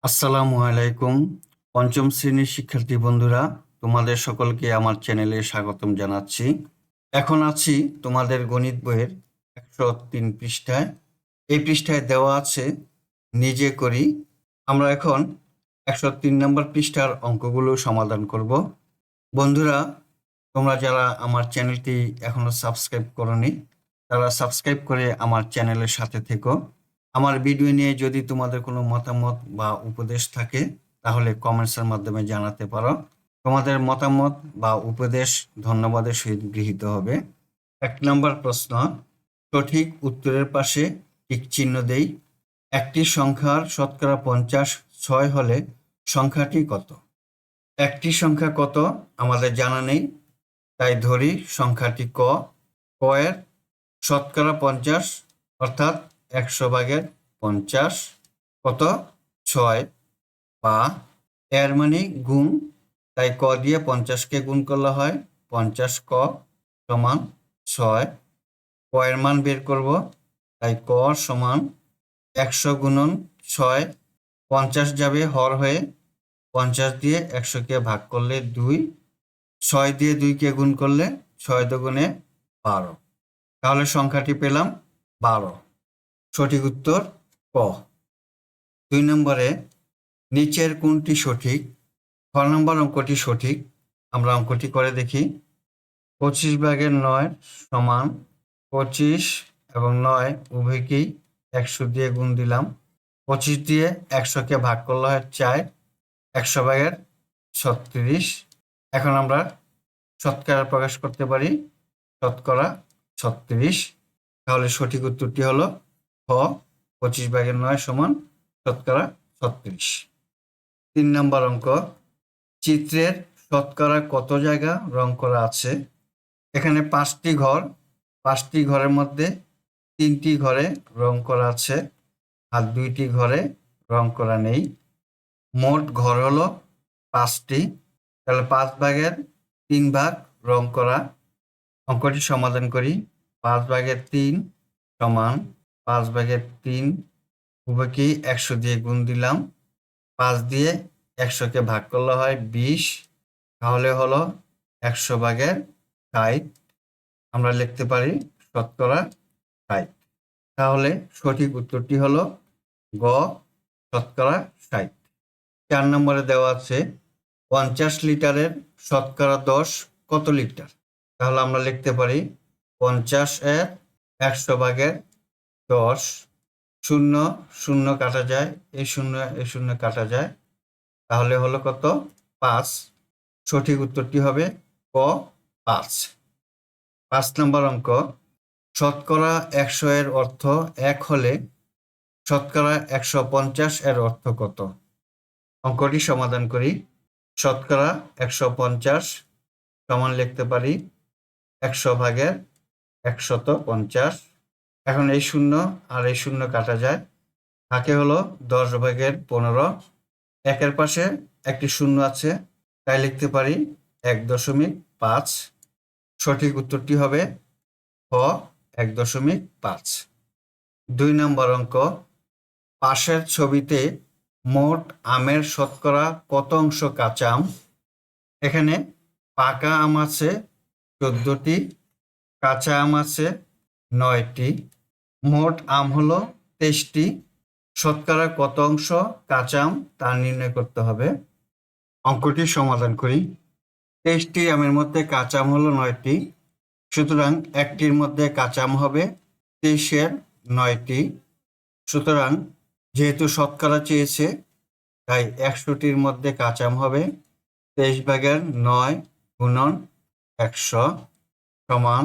আসসালামু আলাইকুম। পঞ্চম শ্রেণীর শিক্ষার্থী বন্ধুরা, তোমাদের সকলকে আমার চ্যানেলে স্বাগতম জানাচ্ছি। এখন আছি তোমাদের গণিত বইয়ের 103 পৃষ্ঠায়। এই পৃষ্ঠায় দেওয়া আছে নিজে করি। আমরা এখন 103 নম্বর পৃষ্ঠার অঙ্কগুলো সমাধান করব। বন্ধুরা, তোমরা যারা আমার চ্যানেলটি এখনো সাবস্ক্রাইব করোনি, তারা সাবস্ক্রাইব করে আমার চ্যানেলের সাথে থেকো। আমার ভিডিও নিয়ে যদি তোমাদের কোনো মতামত বা উপদেশ থাকে, তাহলে কমেন্টসের মাধ্যমে জানাতে পারো। তোমাদের মতামত বা উপদেশ ধন্যবাদের সহিত গৃহীত হবে। 1 নম্বর প্রশ্ন, সঠিক উত্তরের পাশে টিক চিহ্ন দেই। একটি সংখ্যার শতকরা 50 6 হলে সংখ্যাটি কত? একটি সংখ্যা কত আমাদের জানা নেই, তাই ধরি সংখ্যাটি ক। এর শতকরা 50 অর্থাৎ 100/50 কত? 6, বা এর মানে গুণ, তাই ক দিয়ে 50কে গুণ করলে হয় 50 ক সমান 6। ক এর মান বের করব, তাই ক সমান 100 গুণন 6। 50 যাবে হর হয়ে, 50 দিয়ে 100কে ভাগ করলে 2, 6 দিয়ে 2কে গুণ করলে 6 দুগুণে 12। তাহলে সংখ্যাটি পেলাম 12। সঠিক উত্তর ক। 2 নম্বরে, নিচের কোনটি সঠিক? খ নম্বর অঙ্কটি সঠিক। আমরা অঙ্কটি করে দেখি। 25/9 সমান 25 এবং 9 উভয়কেই 100 দিয়ে গুণ দিলাম। 25 দিয়ে 100কে ভাগ করলে হয় 4, 100/36। এখন আমরা শতকরা প্রকাশ করতে পারি, শতকরা 36। তাহলে সঠিক উত্তরটি হলো খ, 25/9 সমান শতকরা 36। 3 নম্বর অঙ্ক, চিত্রের শতকরা কত জায়গা রং করা আছে? এখানে 5টি ঘর, 5টি ঘরের মধ্যে 3টি ঘরে রং করা আছে আর 2টি ঘরে রং করা নেই। মোট ঘর হলো 5টি, তাহলে 5/3 রং করা। অঙ্কটি সমাধান করি। 5/3 সমান 5/3 উভয়কেই 100 দিয়ে গুণ দিলাম। 5 দিয়ে 100কে ভাগ করলে হয় 20, তাহলে হলো 100/60। আমরা লিখতে পারি শতকরা 60। তাহলে সঠিক উত্তরটি হলো গ, শতকরা 60। 4 নম্বরে দেওয়া আছে 50 লিটারের শতকরা 10 কত লিটার? তাহলে আমরা লিখতে পারি 50 এর 100/10, 0 0 কাটা যায়, এই 0 কাটা যায়, তাহলে হলো কত? 5। সঠিক উত্তরটি হবে ক, 5। 5 নম্বর অঙ্ক, শতকরা 100 এর অর্থ 1 হলে শতকরা 150 এর অর্থ কত? অঙ্কটি সমাধান করি। শতকরা 150 সমান লিখতে পারি 100/150। এখন এই 0 আর এই 0 কাটা যায়, থাকে হলো 10/15। 1 পাশে একটি 0 আছে, তাই লিখতে পারি 1.5। সঠিক উত্তরটি হবে খ, 1.5। 2 নম্বর অঙ্ক, পাশের ছবিতে মোট আমের শতকরা কত অংশ কাঁচা আম? এখানে পাকা আম আছে 14টি, কাঁচা আম আছে 9টি, মোট আম হলো 23টি। শতকরা কত অংশ কাঁচা আম তা নির্ণয় করতে হবে। অঙ্কটি সমাধান করি। 23টি আমের মধ্যে কাঁচা আম হলো 9টি, সুতরাং একটির মধ্যে কাঁচা আম হবে 23-এর 9টি। সুতরাং যেহেতু শতকরা চেয়েছে, তাই 100টির মধ্যে কাঁচা আম হবে 23/9 গুণন 100 সমান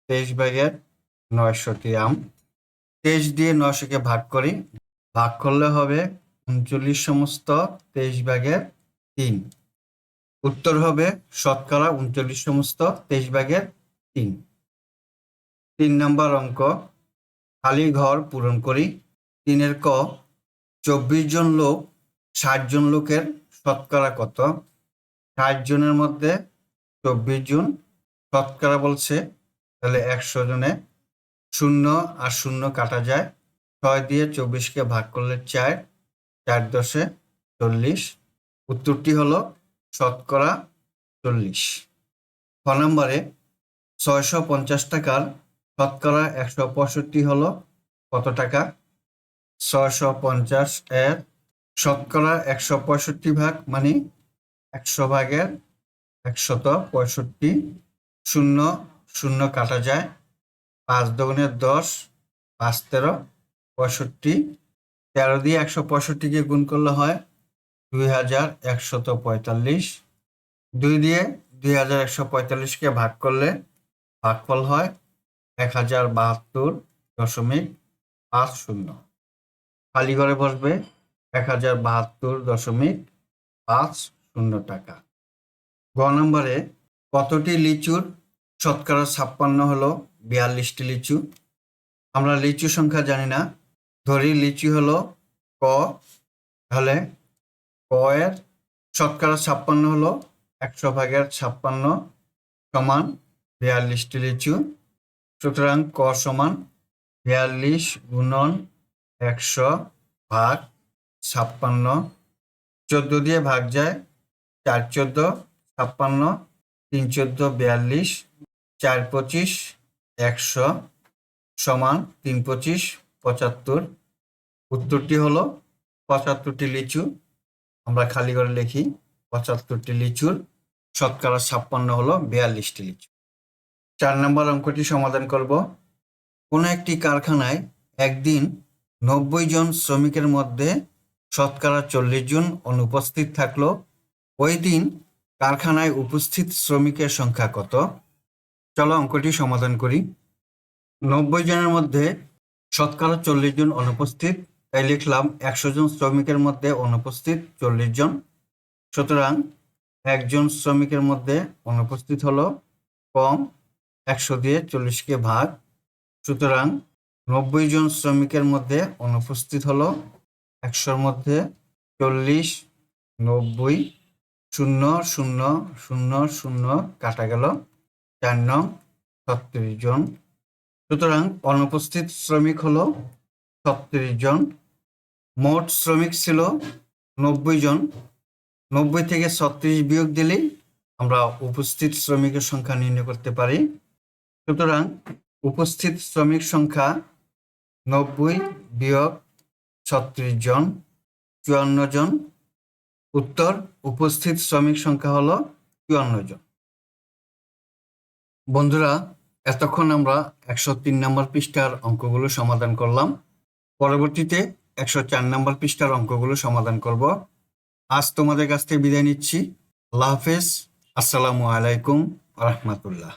23/900টি আম। 23 দিয়ে 900কে ভাগ করি, ভাগ করলে হবে 39 সমস্ত 23/3। উত্তর হবে শতকরা 39 সমস্ত 23/3। 3 নম্বর অঙ্ক, খালি ঘর পূরণ করি। 3 ক, 24 জন লোক 60 জন লোকের শতকরা কত? 60 জনের মধ্যে 24 জন শতকরা বলছে, তাহলে 100 জনে 0 আর 0 কাটা যায়, 6 দিয়ে 24কে ভাগ করলে 4, 4 10 40। উত্তরটি হলো শতকরা 40। খ নম্বরে 650 টাকার শতকরা 165 হলো কত টাকা? 650 এর শতকরা 165 ভাগ মানে 100 ভাগের 165। শূন্য শূন্য কাটা যায়, 5 দুগুণে 10, 5 13, 65। 13 দিয়ে 165কে গুণ করলে হয় 2145। 2 দিয়ে 2145কে ভাগ করলে ভাগফল হয় 1072.50। খালি ঘরে বসবে 1072.50 টাকা। গ নম্বরে কতটি লিচুর শতকরা 56 হলো 42টি লিচু? আমরা লিচু সংখ্যা জানি না, ধরি লিচু হলো ক, তাহলে ক এর শতকরা 56 হলো 100 ভাগের 56 সমান 42টি লিচু। সুতরাং ক সমান 42 গুণন 100 ভাগ 56। 14 দিয়ে ভাগ যায়, 4 14 56, 3 14 42, 4 25 100 সমান 3 25 75। উত্তরটি হলো 75টি লিচু। আমরা খালি করে লিখি 75টি লিচুর শতকরা 56 হলো 42টি লিচু। 4 নম্বর অঙ্কটি সমাধান করব। কোনো একটি কারখানায় একদিন 90 জন শ্রমিকের মধ্যে শতকরা 40 জন অনুপস্থিত থাকলো। ওই দিন কারখানায় উপস্থিত শ্রমিকের সংখ্যা কত? চলো অঙ্কটি সমাধান করি। 90 জনের মধ্যে শতকরা 40 জন অনুপস্থিত, তাই লিখলাম 100 জন শ্রমিকের মধ্যে অনুপস্থিত 40 জন। সুতরাং একজন শ্রমিকের মধ্যে অনুপস্থিত হলো কম, 100 দিয়ে 40কে ভাগ। সুতরাং 90 জন শ্রমিকের মধ্যে অনুপস্থিত হলো 100-র মধ্যে 40, 90, 0 0 0 0 কাটা গেল, 4 নং 36 জন। সুতরাং অনুপস্থিত শ্রমিক হলো 36 জন। মোট শ্রমিক ছিল 90 জন। 90 থেকে 36 বিয়োগ দিলেই আমরা উপস্থিত শ্রমিকের সংখ্যা নির্ণয় করতে পারি। সুতরাং উপস্থিত শ্রমিক সংখ্যা 90 বিয়োগ 36 জন, 54 জন। উত্তর উপস্থিত শ্রমিক সংখ্যা হলো 54 জন। বন্ধুরা, এতক্ষণ আমরা 103 নম্বর পৃষ্ঠার অঙ্কগুলো সমাধান করলাম। পরবর্তীতে 104 নম্বর পৃষ্ঠার অঙ্কগুলো সমাধান করব। আজ তোমাদের কাছ থেকে বিদায় নিচ্ছি। আল্লাহ হাফেজ। আসসালামু আলাইকুম ওয়া রাহমাতুল্লাহ।